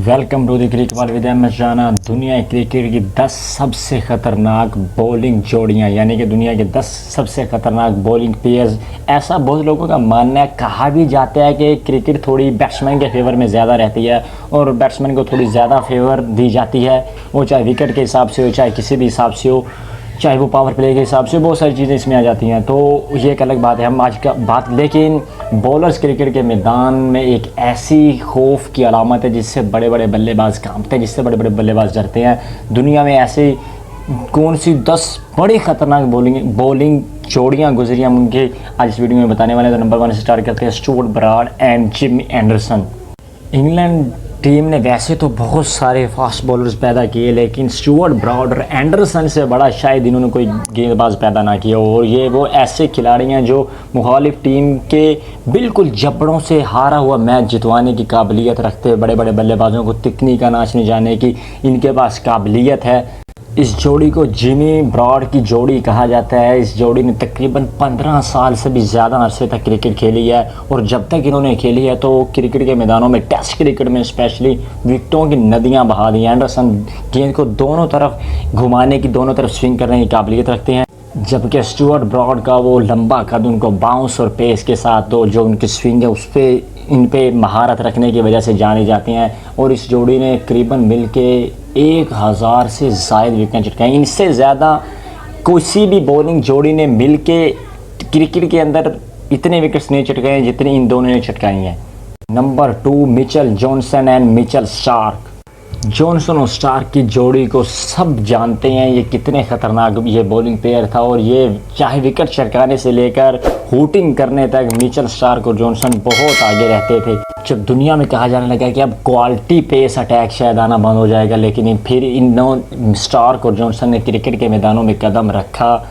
Welcome to the cricket ball with M S Rana. दुनिया cricket की 10 सबसे ख़तरनाक बॉलिंग जोड़ियां, यानी कि दुनिया के 10 सबसे ख़तरनाक बॉलिंग पेयर्स। ऐसा बहुत लोगों का मानना है, कहा भी जाता है कि क्रिकेट थोड़ी बैट्समैन के फेवर में ज़्यादा रहती है और बैट्समैन को थोड़ी ज़्यादा फेवर दी जाती है, वो चाहे विकेट के हिसाब से हो, चाहे किसी भी हिसाब से हो, चाहे वो पावर प्ले के हिसाब से, बहुत सारी चीज़ें इसमें आ जाती हैं। तो ये एक अलग बात है, हम आज का बात। लेकिन बॉलर्स क्रिकेट के मैदान में एक ऐसी खौफ की अलामत है जिससे बड़े बड़े बल्लेबाज कांपते हैं, जिससे बड़े बड़े बल्लेबाज डरते हैं। दुनिया में ऐसी कौन सी 10 बड़ी ख़तरनाक बॉलिंग जोड़ियाँ गुजरी हम उनके आज इस वीडियो में बताने वाले हैं। तो नंबर 1 से स्टार्ट करते हैं, Stuart Broad and Jimmy Anderson. England team ने वैसे तो बहुत सारे फास्ट बॉलर्स पैदा किए, लेकिन स्टुअर्ट ब्रॉड और एंडरसन से बड़ा शायद इन्होंने कोई गेंदबाज पैदा ना किया। और ये वो ऐसे खिलाड़ी हैं जो मुखालिफ टीम के बिल्कुल जबड़ों से हारा हुआ मैच जितवाने की काबिलियत रखते हैं। बड़े बड़े बल्लेबाजों को तिकनी का नाच नहीं जाने की इनके पास काबिलियत है। इस जोड़ी को जिमी ब्रॉड की जोड़ी कहा जाता है। इस जोड़ी ने तकरीबन 15 साल से भी ज़्यादा अरसे तक क्रिकेट खेली है, और जब तक इन्होंने खेली है तो क्रिकेट के मैदानों में, टेस्ट क्रिकेट में स्पेशली, विकेटों की नदियां बहा दी। एंडरसन गेंद को दोनों तरफ घुमाने की, दोनों तरफ स्विंग करने की काबिलियत रखते हैं, जबकि स्टुअर्ट ब्रॉड का वो लंबा कद, उनको बाउंस और पेस के साथ तो जो उनकी स्विंग है उस पर, इन पे महारत रखने की वजह से जानी जाती हैं। और इस जोड़ी ने करीबन मिल के 1000 से ज़ायद विकेट चटकाई। इनसे ज़्यादा किसी भी बॉलिंग जोड़ी ने मिल के क्रिकेट के अंदर इतने विकेट्स नहीं चटकाए जितने इन दोनों ने चटकाई हैं। Number 2, Mitchell Johnson and Mitchell Starc. Johnson और स्टार्क की जोड़ी को सब जानते हैं, ये कितने ख़तरनाक ये बॉलिंग प्लेयर था। और ये चाहे विकेट चटकाने से लेकर हुटिंग करने तक मिचेल स्टार्क और जॉनसन बहुत आगे रहते थे। जब दुनिया में कहा जाने लगा कि अब क्वालिटी पेस अटैक शायद आना बंद हो जाएगा, लेकिन फिर इन स्टार्क और जॉनसन ने क्रिकेट के मैदानों में कदम रखा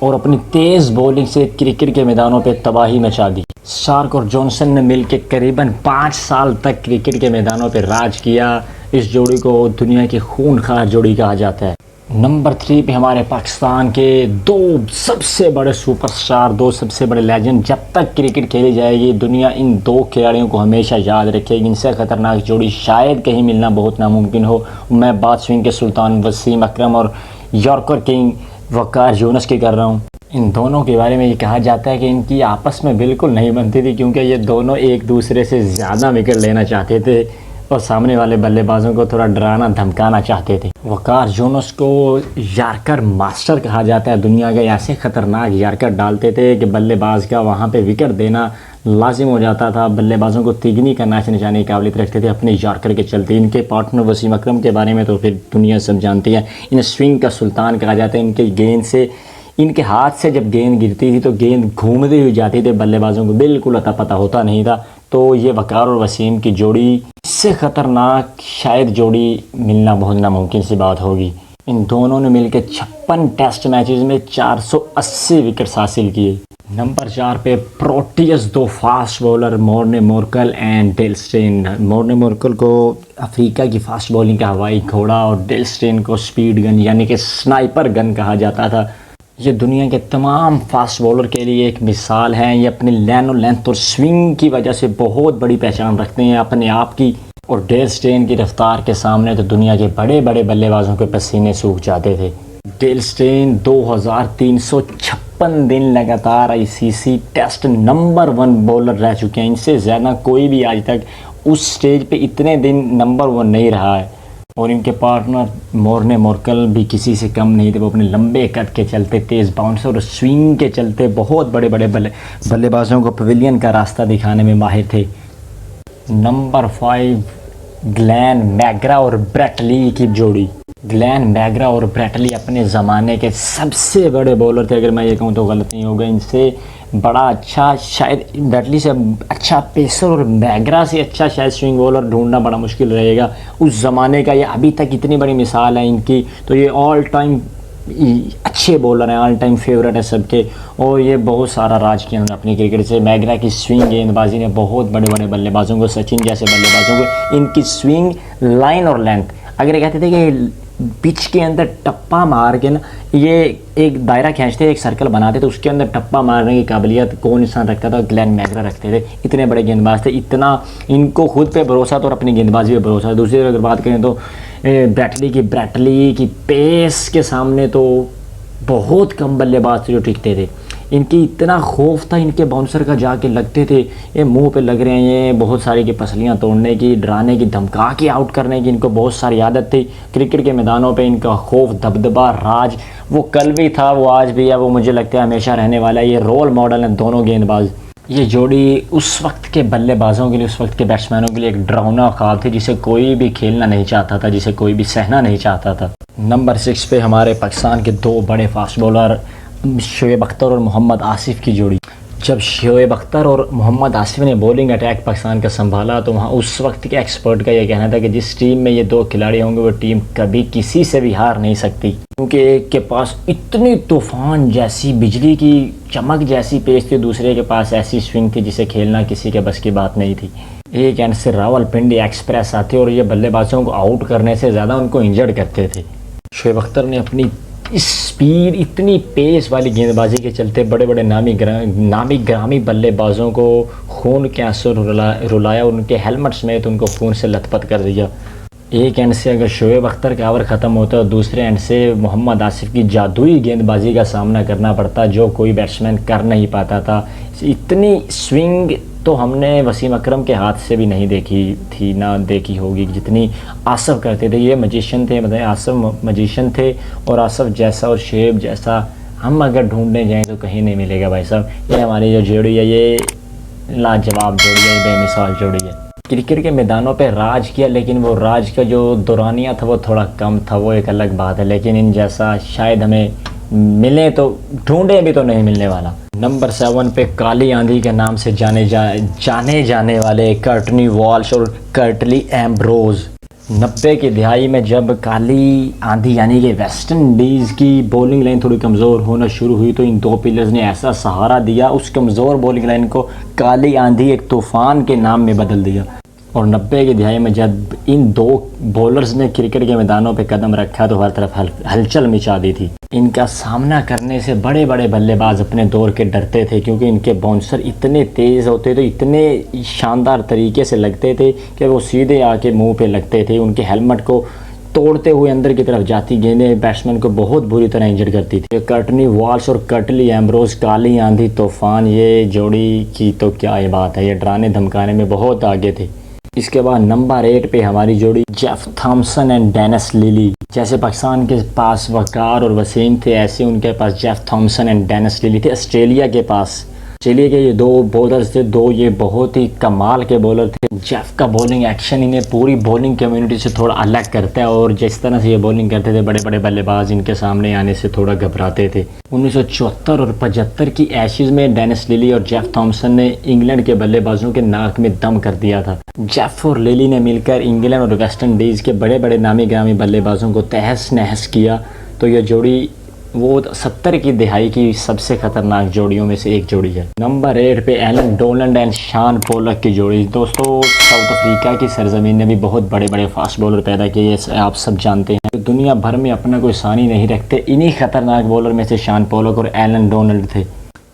और अपनी तेज़ बॉलिंग से क्रिकेट के मैदानों पे तबाही मचा दी। स्टार्क और जॉनसन ने मिलकर करीबन 5 साल तक क्रिकेट के मैदानों पे राज किया। इस जोड़ी को दुनिया की खूनखार जोड़ी कहा जाता है। नंबर 3 पे हमारे पाकिस्तान के 2 सबसे बड़े सुपरस्टार, 2 सबसे बड़े लेजेंड। जब तक क्रिकेट खेली जाएगी दुनिया इन 2 खिलाड़ियों को हमेशा याद रखेगी। इनसे ख़तरनाक जोड़ी शायद कहीं मिलना बहुत नामुमकिन हो। मैं बात स्विंग के सुल्तान वसीम अकरम और यॉर्कर किंग वकार यूनुस की कर रहा हूँ। इन दोनों के बारे में ये कहा जाता है कि इनकी आपस में बिल्कुल नहीं बनती थी, क्योंकि ये दोनों एक दूसरे से ज़्यादा विकेट लेना चाहते थे और सामने वाले बल्लेबाजों को थोड़ा डराना धमकाना चाहते थे। वकार यूनुस को यॉर्कर मास्टर कहा जाता है। दुनिया के ऐसे ख़तरनाक यॉर्कर डालते थे कि बल्लेबाज का वहाँ पे विकेट देना लाजिम हो जाता था। बल्लेबाजों को तिगनी का नाच नचाने की काबिलियत रखते थे अपने यॉर्कर के चलते। इनके पार्टनर वसीम अकरम के बारे में तो फिर दुनिया सब जानती है। इन्हें स्विंग का सुल्तान कहा जाता है। इनके गेंद से, इनके हाथ से जब गेंद गिरती थी तो गेंद घूमती हुई जाती थी, बल्लेबाजों को बिल्कुल अता पता होता नहीं था। तो ये वकार और वसीम की जोड़ी, इससे ख़तरनाक शायद जोड़ी मिलना बहुत नामुमकिन सी बात होगी। इन दोनों ने मिलकर 56 टेस्ट मैचेस में 480 विकेट्स हासिल किए। नंबर 4 पे Proteus 2 fast bowler, Morne Morkel and Dale Steyn. Morne Morkel को अफ्रीका की फास्ट बॉलिंग का हवाई घोड़ा और डेल स्टेन को स्पीड गन यानी कि स्नाइपर गन कहा जाता था। ये दुनिया के तमाम फास्ट बॉलर के लिए एक मिसाल हैं। ये अपनी लेंथ और स्विंग की वजह से बहुत बड़ी पहचान रखते हैं अपने आप की। और डेल स्टेन की रफ्तार के सामने तो दुनिया के बड़े बड़े बल्लेबाजों के पसीने सूख जाते थे। डेल स्टेन 2356 दिन लगातार आईसीसी टेस्ट नंबर 1 बॉलर रह चुके हैं। इनसे ज़्यादा कोई भी आज तक उस स्टेज पे इतने दिन नंबर 1 नहीं रहा है। और इनके पार्टनर मॉर्ने मोर्कल भी किसी से कम नहीं थे। वो अपने लंबे कद के चलते, तेज़ बाउंसर और स्विंग के चलते बहुत बड़े बड़े बल्लेबाजों को पवेलियन का रास्ता दिखाने में माहिर थे। नंबर 5, ग्लेन मैकग्रा और ब्रेट ली की जोड़ी। ग्लेन मैकग्रा और ब्रेट ली अपने ज़माने के सबसे बड़े बॉलर थे, अगर मैं ये कहूँ तो गलत नहीं होगा। इनसे बड़ा अच्छा, शायद ब्रेट ली से अच्छा पेसर और मैकग्रा से अच्छा शायद स्विंग बॉलर ढूंढना बड़ा मुश्किल रहेगा उस ज़माने का। ये अभी तक इतनी बड़ी मिसाल है इनकी, तो ये ऑल टाइम अच्छे बॉलर हैं, ऑल टाइम फेवरेट है सबके। और ये बहुत सारा राज किया उन्होंने अपनी क्रिकेट से। मैकग्रा की स्विंग गेंदबाजी ने बहुत बड़े बड़े बल्लेबाजों को, सचिन जैसे बल्लेबाजों को, इनकी स्विंग लाइन और लेंथ, अगर ये कहते थे कि पिच के अंदर टप्पा मार के ना, ये एक दायरा खींचते, एक सर्कल बनाते, तो उसके अंदर टप्पा मारने की काबिलियत कौन इंसान रखता था? ग्लेन मैकग्रा रखते थे। इतने बड़े गेंदबाज थे, इतना इनको खुद पे भरोसा था और अपनी गेंदबाजी पे भरोसा था। दूसरी अगर बात करें तो ब्रैटली की पेस के सामने तो बहुत कम बल्लेबाज थे जो टिकते थे। इनकी इतना खौफ था इनके बाउंसर का, जाके लगते थे ये मुंह पे लग रहे हैं, ये बहुत सारी की पसलियां तोड़ने की, डराने की, धमका के आउट करने की इनको बहुत सारी आदत थी। क्रिकेट के मैदानों पे इनका खौफ, दबदबा, राज वो कल भी था, वो आज भी है, वो मुझे लगता है हमेशा रहने वाला है। ये रोल मॉडल हैं दोनों गेंदबाज। ये जोड़ी उस वक्त के बल्लेबाजों के लिए, उस वक्त के बैट्समैनों के लिए एक डरावना ख्वाब थी, जिसे कोई भी खेलना नहीं चाहता था, जिसे कोई भी सहना नहीं चाहता था। नंबर 6 पे हमारे पाकिस्तान के दो बड़े फास्ट बॉलर शोएब अख्तर और मोहम्मद आसिफ की जोड़ी। जब शोएब अख्तर और मोहम्मद आसिफ ने बॉलिंग अटैक पाकिस्तान का संभाला तो वहाँ उस वक्त के एक्सपर्ट का यह कहना था कि जिस टीम में ये दो खिलाड़ी होंगे वो टीम कभी किसी से भी हार नहीं सकती, क्योंकि एक के पास इतनी तूफान जैसी, बिजली की चमक जैसी पेस थी, दूसरे के पास ऐसी स्विंग थी जिसे खेलना किसी के बस की बात नहीं थी। एक एंड से रावलपिंडी एक्सप्रेस आते और ये बल्लेबाजों को आउट करने से ज़्यादा उनको इंजर्ड करते थे। शोएब अख्तर ने अपनी इस स्पीड, इतनी पेस वाली गेंदबाजी के चलते बड़े बड़े नामी ग्रामी बल्लेबाजों को खून के आंसू रुलाया और उनके हेलमेट समेत उनको खून से लथपथ कर दिया। एक एंड से अगर शोएब अख्तर का ओवर ख़त्म होता और दूसरे एंड से मोहम्मद आसिफ की जादुई गेंदबाजी का सामना करना पड़ता जो कोई बैट्समैन कर नहीं पाता था। इतनी स्विंग तो हमने वसीम अकरम के हाथ से भी नहीं देखी थी, ना देखी होगी, जितनी आसिफ करते थे। ये मजिशियन थे, मतलब आसिफ मजिशियन थे, और आसिफ जैसा और शोएब जैसा हम अगर ढूंढने जाएँ तो कहीं नहीं मिलेगा भाई साहब। ये हमारी जो जोड़ी है ये लाजवाब जोड़ी है, बेमिसाल जोड़ी है। क्रिकेट के मैदानों पे राज किया, लेकिन वो राज का जो दौरानिया था वो थोड़ा कम था, वो एक अलग बात है, लेकिन इन जैसा शायद हमें मिले तो ढूंढे भी तो नहीं मिलने वाला। नंबर 7 पे काली आंधी के नाम से जाने जाने वाले कर्टनी वॉल्श और कर्टली एम्ब्रोज। 90 की दिहाई में जब काली आंधी यानी कि वेस्ट इंडीज़ की बॉलिंग लाइन थोड़ी कमज़ोर होना शुरू हुई तो इन दो पिलर्स ने ऐसा सहारा दिया, उस कमज़ोर बॉलिंग लाइन को काली आंधी एक तूफ़ान के नाम में बदल दिया। और 90 की दिहाई में जब इन दो बॉलर्स ने क्रिकेट के मैदानों पे कदम रखा तो हर तरफ हलचल मचा दी थी। इनका सामना करने से बड़े बड़े बल्लेबाज अपने दौर के डरते थे, क्योंकि इनके बाउंसर इतने तेज़ होते थे, इतने शानदार तरीके से लगते थे कि वो सीधे आके मुंह पे लगते थे। उनके हेलमेट को तोड़ते हुए अंदर की तरफ जाती गेंदें बैट्समैन को बहुत बुरी तरह इंजर्ड करती थी। कर्टनी वॉल्श और कर्टली एम्ब्रोज, काली आंधी तूफान, ये जोड़ी की तो क्या ये बात है, ये डराने धमकाने में बहुत आगे थे। इसके बाद नंबर 8 पे हमारी जोड़ी Jeff Thomson and Dennis Lillee. जैसे पाकिस्तान के पास वकार और वसीम थे, ऐसे उनके पास Jeff Thomson and Dennis Lillee थे। ऑस्ट्रेलिया के पास, ऑस्ट्रेलिया के ये दो बॉलर्स थे, दो ये बहुत ही कमाल के बॉलर थे। जेफ का बॉलिंग एक्शन इन्हें पूरी बॉलिंग कम्युनिटी से थोड़ा अलग करता है, और जिस तरह से ये बॉलिंग करते थे बड़े बड़े बल्लेबाज इनके सामने आने से थोड़ा घबराते थे। 1974 और 75 की एशेज़ में डेनिस लिली और जेफ थॉम्सन ने इंग्लैंड के बल्लेबाजों के नाक में दम कर दिया था। जेफ और लिली ने मिलकर इंग्लैंड और वेस्ट इंडीज़ के बड़े बड़े नामी ग्रामी बल्लेबाजों को तहस नहस किया। तो यह जोड़ी वो 70 की दिहाई की सबसे खतरनाक जोड़ियों में से एक जोड़ी है। नंबर 8 पे एलन डोलैंड एंड शान पोलक की जोड़ी। दोस्तों, साउथ अफ्रीका की सरजमीन ने भी बहुत बड़े बड़े फास्ट बॉलर पैदा किए, आप सब जानते हैं। दुनिया भर में अपना कोई सानी नहीं रखते, इन्हीं खतरनाक बॉलर में से शान पोलक और एलन डोलैंड थे।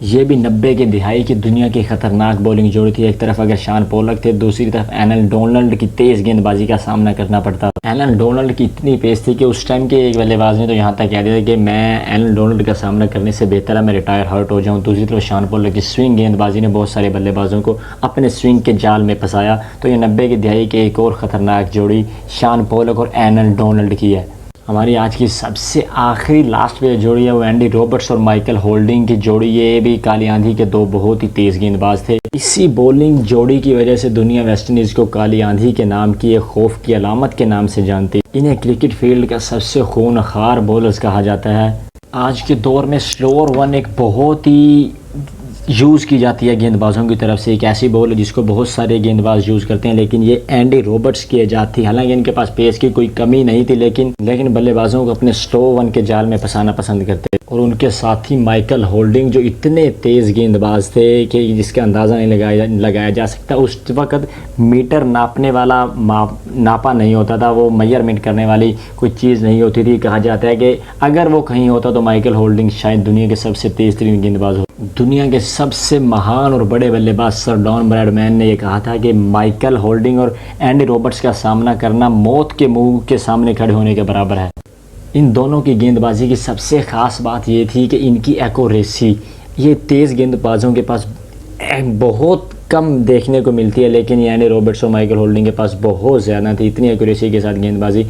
ये भी 90 की दिहाई की दुनिया की खतरनाक बॉलिंग जोड़ी थी। एक तरफ अगर शान पोलक थे, दूसरी तरफ एलन डोनाल्ड की तेज़ गेंदबाजी का सामना करना पड़ता था। एलन डोनाल्ड की इतनी तेज़ थी कि उस टाइम के एक बल्लेबाज ने तो यहाँ तक कह दिया था कि मैं एलन डोनाल्ड का सामना करने से बेहतर है मैं रिटायर हर्ट हो जाऊँ। दूसरी तरफ शान पोलक की स्विंग गेंदबाजी ने बहुत सारे बल्लेबाजों को अपने स्विंग के जाल में फंसाया। तो ये 90 की दिहाई की एक और ख़तरनाक जोड़ी शान पोलक और एलन डोनाल्ड की है। हमारी आज की सबसे आखिरी लास्ट पे जोड़ी है वो एंडी रॉबर्ट्स और माइकल होल्डिंग की जोड़ी। ये भी काली आंधी के दो बहुत ही तेज़ गेंदबाज थे। इसी बॉलिंग जोड़ी की वजह से दुनिया वेस्ट इंडीज़ को काली आंधी के नाम की एक खौफ की अलामत के नाम से जानती। इन्हें क्रिकेट फील्ड का सबसे खूनखार बॉलर्स कहा जाता है। आज के दौर में स्लोअर वन एक बहुत ही यूज़ की जाती है गेंदबाजों की तरफ से। एक ऐसी बॉल है जिसको बहुत सारे गेंदबाज यूज़ करते हैं, लेकिन ये एंडी रॉबर्ट्स की ईजाद थी। हालांकि इनके पास पेस की कोई कमी नहीं थी, लेकिन बल्लेबाजों को अपने स्लो वन के जाल में फंसाना पसंद करते। और उनके साथी माइकल होल्डिंग जो इतने तेज़ गेंदबाज थे कि जिसका अंदाज़ा नहीं लगाया जा सकता। उस वक्त मीटर नापने वाला नापा नहीं होता था, वो मेजरमेंट करने वाली कोई चीज़ नहीं होती थी। कहा जाता है कि अगर वो कहीं होता तो माइकल होल्डिंग शायद दुनिया के सबसे तेज़ तरीन गेंदबाज हो। दुनिया के सबसे महान और बड़े बल्लेबाज सर डॉन ब्रैडमैन ने यह कहा था कि माइकल होल्डिंग और एंडी रॉबर्ट्स का सामना करना मौत के मुंह के सामने खड़े होने के बराबर है। इन दोनों की गेंदबाजी की सबसे ख़ास बात ये थी कि इनकी एक्यूरेसी, ये तेज़ गेंदबाजों के पास बहुत कम देखने को मिलती है, लेकिन एंडी रॉबर्ट्स और माइकल होल्डिंग के पास बहुत ज़्यादा थी। इतनी एक्यूरेसी के साथ गेंदबाजी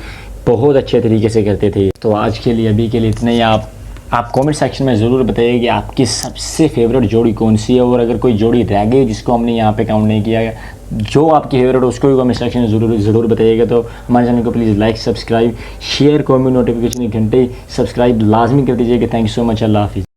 बहुत अच्छे तरीके से करते थे। तो आज के लिए अभी के लिए इतना ही। आप कमेंट सेक्शन में ज़रूर बताइए कि आपकी सबसे फेवरेट जोड़ी कौन सी है, और अगर कोई जोड़ी रह गई जिसको हमने यहाँ पे काउंट नहीं किया है, जो आपकी फेवरेट है उसको भी कमेंट सेक्शन में ज़रूर बताइएगा। तो हमारे चैनल को please like, subscribe, share, comment, notification घंटे सब्सक्राइब लाजमी कर दीजिएगा। Thank you so much. Allah हाफिज़।